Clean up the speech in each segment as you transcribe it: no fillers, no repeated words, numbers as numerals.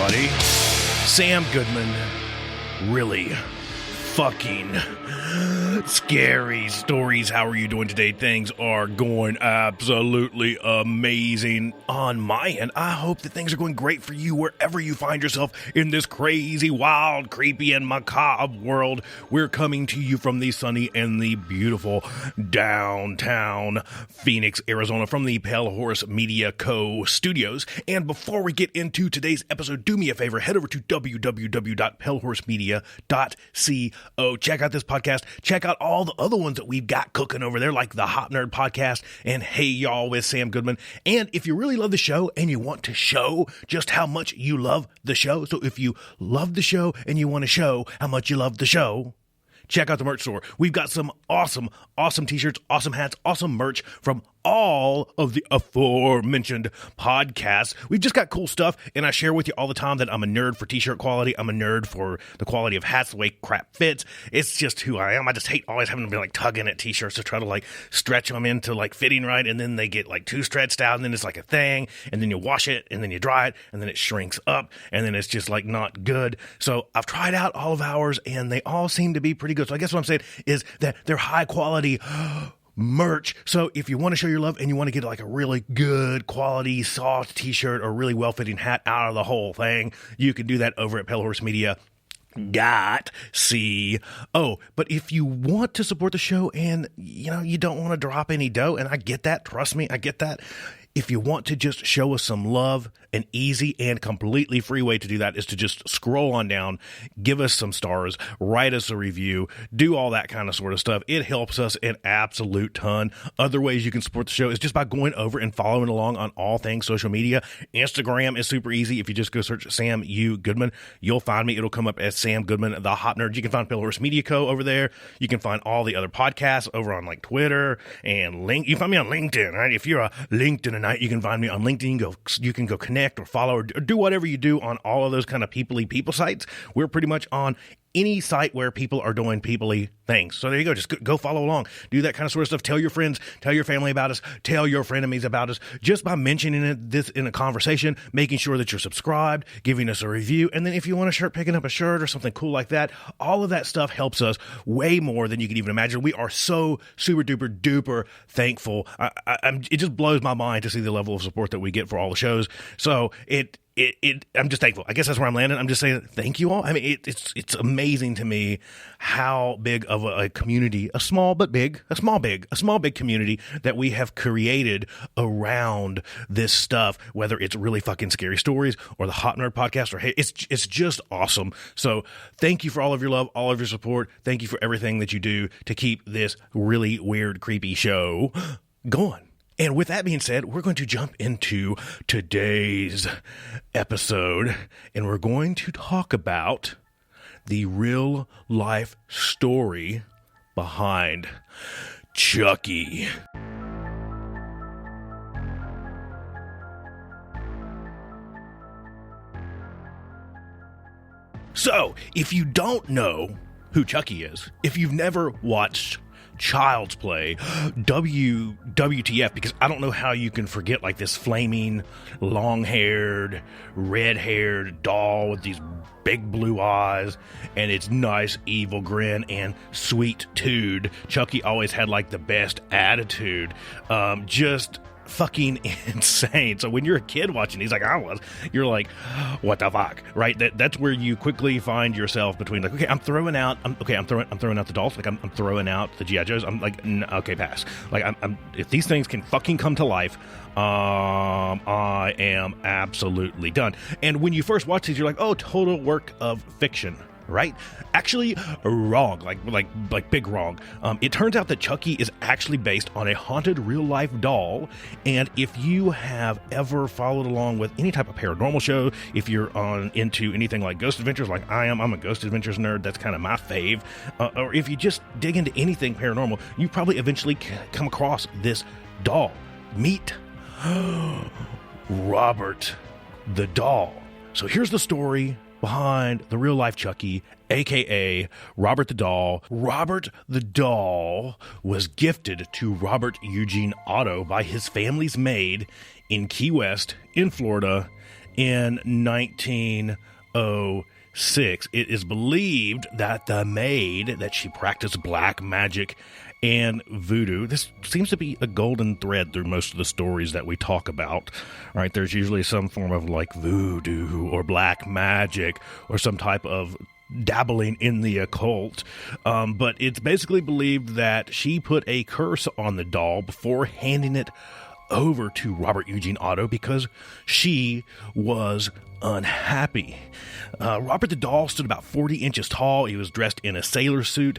everybody. Sam Goodman, really fucking scary stories. How are you doing today? Things are going absolutely amazing on my end. I hope that things are going great for you wherever you find yourself in this crazy, wild, creepy, and macabre world. We're coming to you from the sunny and the beautiful downtown Phoenix, Arizona, from the Pale Horse Media Co. studios. And before we get into today's episode, do me a favor, head over to www.palehorsemedia.co. Check out this podcast. Check out all the other ones that we've got cooking over there, like the Hot Nerd Podcast and Hey Y'all with Sam Goodman. And if you really love the show and you want to show just how much you love the show, so if you love the show and you want to show how much you love the show, check out the merch store. We've got some awesome t-shirts, awesome hats, awesome merch from all of the aforementioned podcasts. We've just got cool stuff, and I share with you all the time that I'm a nerd for t-shirt quality. I'm a nerd for the quality of hats, the way crap fits. It's just who I am. I just hate always having to be like tugging at t-shirts to try to like stretch them into like fitting right, and then they get like too stretched out, and then it's like a thing, and then you wash it, and then you dry it, and then it shrinks up, and then it's just like not good. So I've tried out all of ours, and they all seem to be pretty good. So I guess what I'm saying is that they're high quality merch. So if you want to show your love and you want to get like a really good quality soft t-shirt or really well-fitting hat out of the whole thing, you can do that over at Pale Horse Media. But if you want to support the show and you don't want to drop any dough, and I get that, trust me, I get that. If you want to just show us some love, an easy and completely free way to do that is to just scroll on down, give us some stars, write us a review, do all that kind of sort of stuff. It helps us an absolute ton. Other ways you can support the show is just by going over and following along on all things social media. Instagram is super easy. If you just go search Sam U. Goodman, you'll find me. It'll come up as Sam Goodman, the Hot Nerd. You can find Pale Horse Media Co. over there. You can find all the other podcasts over on like Twitter and You can find me on LinkedIn, right? If you're a LinkedIn night, you can find me on LinkedIn. You can go connect or follow or do whatever you do on all of those kind of people sites. We're pretty much on any site where people are doing people-y things. So there you go. Just go follow along. Do that kind of sort of stuff. Tell your friends, tell your family about us, tell your frenemies about us, just by mentioning this in a conversation, making sure that you're subscribed, giving us a review. And then if you want a shirt, picking up a shirt or something cool like that, all of that stuff helps us way more than you can even imagine. We are so super duper duper thankful. It just blows my mind to see the level of support that we get for all the shows. So I'm just thankful. I guess that's where I'm landing. I'm just saying thank you all. I mean, it's amazing to me how big of a community, a small big community that we have created around this stuff, whether it's really fucking scary stories or the Hot Nerd Podcast, or hey, it's just awesome. So thank you for all of your love, all of your support. Thank you for everything that you do to keep this really weird, creepy show going. And with that being said, we're going to jump into today's episode, and we're going to talk about the real life story behind Chucky. So, if you don't know who Chucky is, if you've never watched Child's Play, WTF, because I don't know how you can forget like this flaming, long-haired, red-haired doll with these big blue eyes and its nice evil grin and sweet tude. Chucky always had like the best attitude. Just fucking insane. So when you're a kid watching these, like I was, you're like, what the fuck, right? That's where you quickly find yourself between like, okay, I'm throwing out the dolls, like I'm throwing out the G.I. Joes. I'm like, okay, pass. Like I'm if these things can fucking come to life, I am absolutely done. And when you first watch these, you're like, oh, total work of fiction. Right? Actually, wrong. Like big wrong. It turns out that Chucky is actually based on a haunted real-life doll, and if you have ever followed along with any type of paranormal show, if you're into anything like Ghost Adventures, like I'm a Ghost Adventures nerd, that's kind of my fave, or if you just dig into anything paranormal, you probably eventually come across this doll. Meet Robert the Doll. So here's the story behind the real-life Chucky, a.k.a. Robert the Doll. Robert the Doll was gifted to Robert Eugene Otto by his family's maid in Key West, in Florida, in 1906. It is believed that the maid, that she practiced black magic and voodoo. This seems to be a golden thread through most of the stories that we talk about, right? There's usually some form of like voodoo or black magic or some type of dabbling in the occult. But it's basically believed that she put a curse on the doll before handing it over to Robert Eugene Otto because she was unhappy. Robert the doll stood about 40 inches tall. He was dressed in a sailor suit.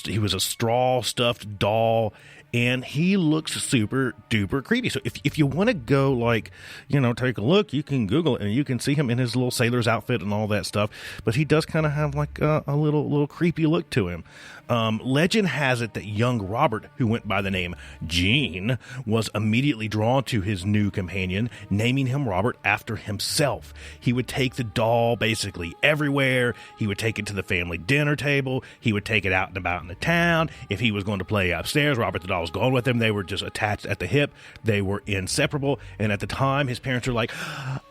He was a straw stuffed doll, and he looks super duper creepy. So if you want to go, like, you know, take a look, you can Google it and you can see him in his little sailor's outfit and all that stuff. But he does kind of have like a little creepy look to him. Legend has it that young Robert, who went by the name Gene, was immediately drawn to his new companion, naming him Robert after himself. He would take the doll basically everywhere. He would take it to the family dinner table. He would take it out and about in the town. If he was going to play upstairs, Robert the doll was going with him. They were just attached at the hip. They were inseparable. And at the time, his parents were like,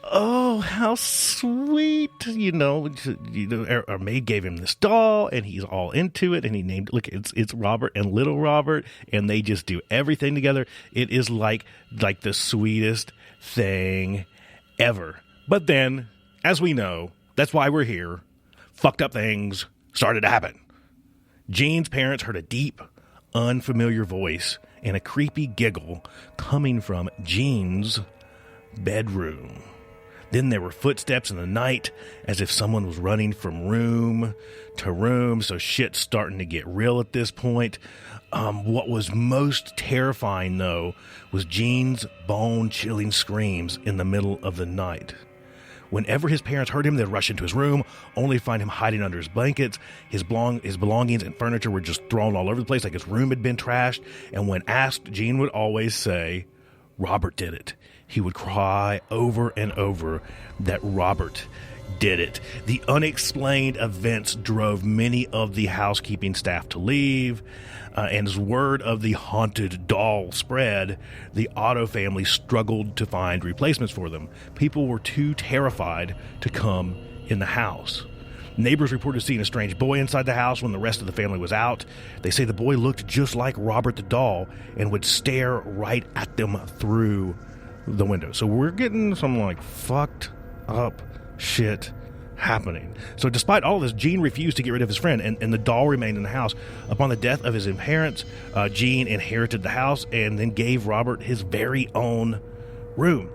oh, how sweet, our maid gave him this doll and he's all into it, and he named, look, it's Robert and little Robert, and they just do everything together. It is like the sweetest thing ever. But then, as we know, that's why we're here, fucked up things started to happen. Gene's parents heard a deep, unfamiliar voice and a creepy giggle coming from Gene's bedroom. Then there were footsteps in the night, as if someone was running from room to room. So shit's starting to get real at this point. What was most terrifying, though, was Gene's bone-chilling screams in the middle of the night. Whenever his parents heard him, they'd rush into his room, only to find him hiding under his blankets. His belongings and furniture were just thrown all over the place, like his room had been trashed. And when asked, Gene would always say, Robert did it. He would cry over and over that Robert did it. The unexplained events drove many of the housekeeping staff to leave, and as word of the haunted doll spread, the Otto family struggled to find replacements for them. People were too terrified to come in the house. Neighbors reported seeing a strange boy inside the house when the rest of the family was out. They say the boy looked just like Robert the doll and would stare right at them through the window. So we're getting some like fucked up shit happening. So despite all this, Gene refused to get rid of his friend, and the doll remained in the house. Upon the death of his parents, Gene inherited the house and then gave Robert his very own room.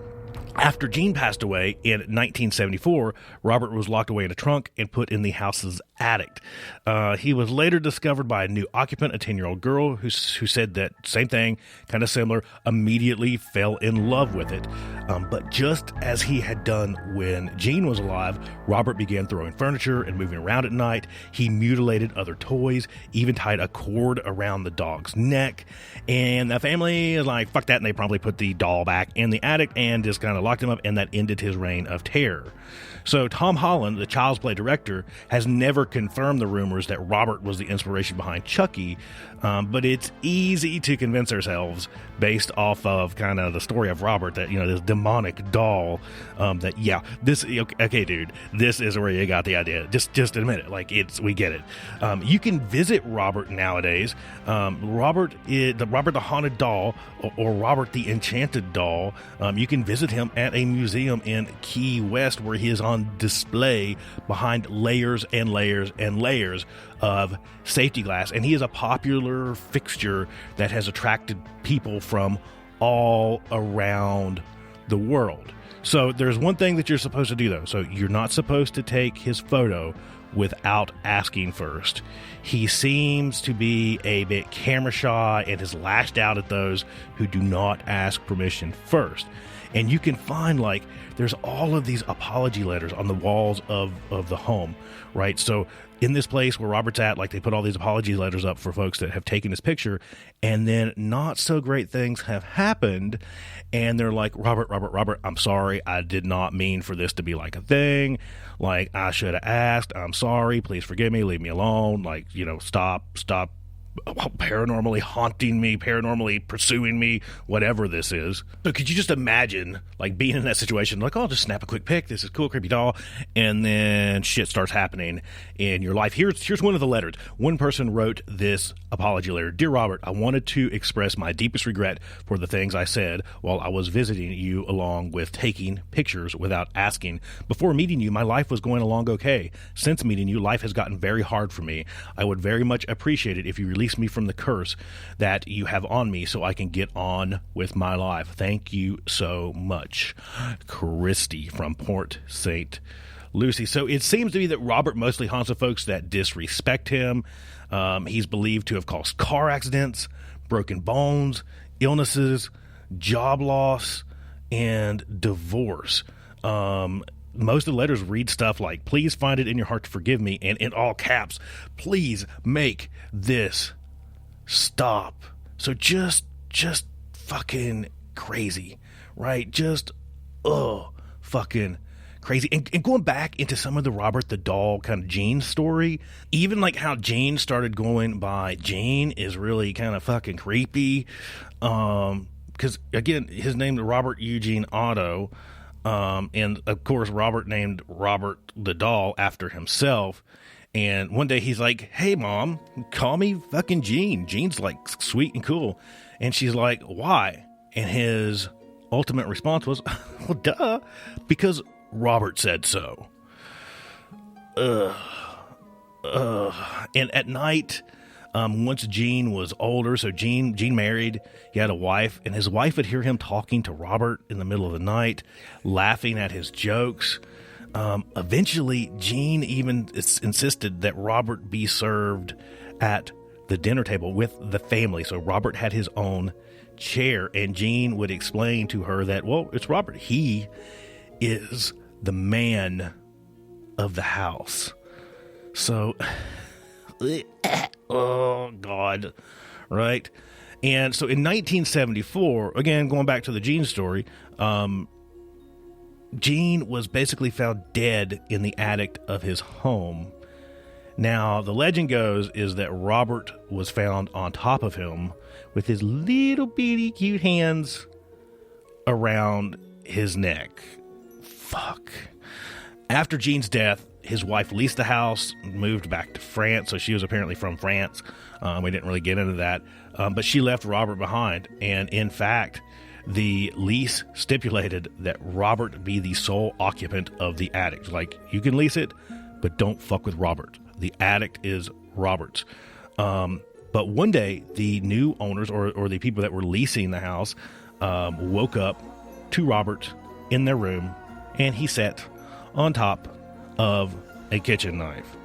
After Gene passed away in 1974, Robert was locked away in a trunk and put in the house's attic. He was later discovered by a new occupant, a 10-year-old girl, who said that same thing, kind of similar, immediately fell in love with it. But just as he had done when Gene was alive, Robert began throwing furniture and moving around at night. He mutilated other toys, even tied a cord around the dog's neck. And the family is like, fuck that, and they probably put the doll back in the attic and just kind of locked him up, and that ended his reign of terror. So Tom Holland, the Child's Play director, has never confirmed the rumors that Robert was the inspiration behind Chucky, but it's easy to convince ourselves based off of kind of the story of Robert that, this demonic doll, okay, dude, this is where you got the idea. Just admit it. We get it. You can visit Robert nowadays. Robert the Haunted Doll, or Robert the Enchanted Doll. You can visit him at a museum in Key West, where he is on display behind layers and layers and layers of safety glass, and he is a popular fixture that has attracted people from all around the world. So there's one thing that you're supposed to do, though. So you're not supposed to take his photo without asking first. He seems to be a bit camera shy and has lashed out at those who do not ask permission first. And you can find, there's all of these apology letters on the walls of the home, right? So in this place where Robert's at, they put all these apology letters up for folks that have taken his picture, and then not so great things have happened, and they're like, Robert, I'm sorry, I did not mean for this to be like a thing, I should have asked, I'm sorry, please forgive me, leave me alone, stop paranormally haunting me, paranormally pursuing me, whatever this is. So could you just imagine like being in that situation, like, oh, I'll just snap a quick pic, this is cool, creepy doll, and then shit starts happening in your life. Here's one of the letters. One person wrote this apology letter. Dear Robert, I wanted to express my deepest regret for the things I said while I was visiting you, along with taking pictures without asking. Before meeting you, my life was going along okay. Since meeting you, life has gotten very hard for me. I would very much appreciate it if you release me from the curse that you have on me so I can get on with my life. Thank you so much. Christy from Port St. Lucie. So it seems to be that Robert mostly haunts the folks that disrespect him. He's believed to have caused car accidents, broken bones, illnesses, job loss, and divorce. Most of the letters read stuff like, please find it in your heart to forgive me, and in all caps, please make this stop. So just fucking crazy, right? Just, fucking crazy. And going back into some of the Robert the Doll kind of Gene story, even like how Gene started going by Gene is really kind of fucking creepy. Because again, his name is Robert Eugene Otto. And of course, Robert named Robert the Doll after himself. And one day he's like, hey, Mom, call me fucking Gene. Gene's like sweet and cool. And she's like, why? And his ultimate response was, well, duh, because Robert said so. And at night, once Gene was older, so Gene married, he had a wife, and his wife would hear him talking to Robert in the middle of the night, laughing at his jokes. Eventually, Gene even insisted that Robert be served at the dinner table with the family. So Robert had his own chair, and Gene would explain to her that, well, it's Robert. He is the man of the house. So, oh, God, right? And so in 1974, again, going back to the Gene story, Gene was basically found dead in the attic of his home. Now, the legend goes is that Robert was found on top of him with his little bitty cute hands around his neck. Fuck. After Gene's death, his wife leased the house, moved back to France, so she was apparently from France. We didn't really get into that, but she left Robert behind, and in fact, the lease stipulated that Robert be the sole occupant of the attic. Like, you can lease it, but don't fuck with Robert. The attic is Robert's. But one day, the new owners or the people that were leasing the house woke up to Robert in their room, and he sat on top of a kitchen knife.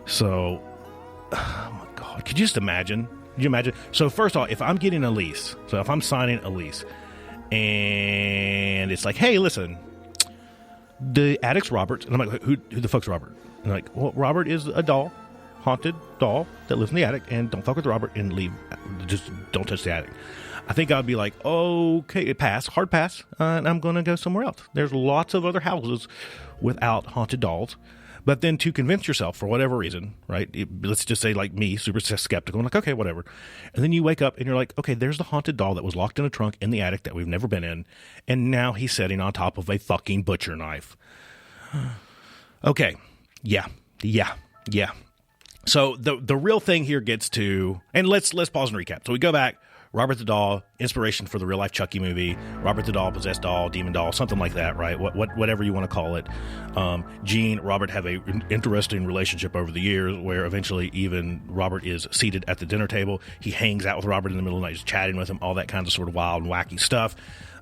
So, oh my God, could you just imagine? Could you imagine? So first off, if I'm getting a lease, so if I'm signing a lease, and it's like, hey, listen, the attic's Robert's, and I'm like, who the fuck's Robert? And like, well, Robert is a doll, haunted doll that lives in the attic, and don't fuck with Robert and leave. Just don't touch the attic. I think I'd be like, okay, pass, hard pass, and I'm going to go somewhere else. There's lots of other houses without haunted dolls. But then to convince yourself, for whatever reason, right, let's just say like me, super skeptical, I'm like, okay, whatever. And then you wake up and you're like, okay, there's the haunted doll that was locked in a trunk in the attic that we've never been in, and now he's sitting on top of a fucking butcher knife. Okay, yeah. So the real thing here gets to, and let's pause and recap. So we go back. Robert the Doll, inspiration for the real-life Chucky movie. Robert the Doll, possessed doll, demon doll, something like that, right? Whatever you want to call it. Gene, Robert have an interesting relationship over the years where eventually even Robert is seated at the dinner table. He hangs out with Robert in the middle of the night, just chatting with him, all that kind of sort of wild and wacky stuff.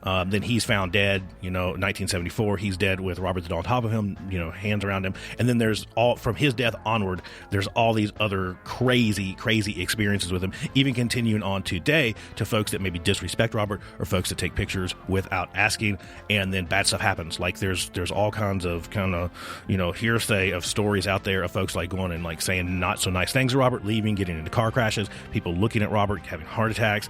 Then he's found dead, 1974. He's dead with Robert the Doll on top of him, hands around him. And then there's all, from his death onward, there's all these other crazy experiences with him, even continuing on today to folks that maybe disrespect Robert or folks that take pictures without asking. And then bad stuff happens. Like there's all kinds of hearsay of stories out there of folks like going and like saying not so nice things to Robert, leaving, getting into car crashes, people looking at Robert, having heart attacks.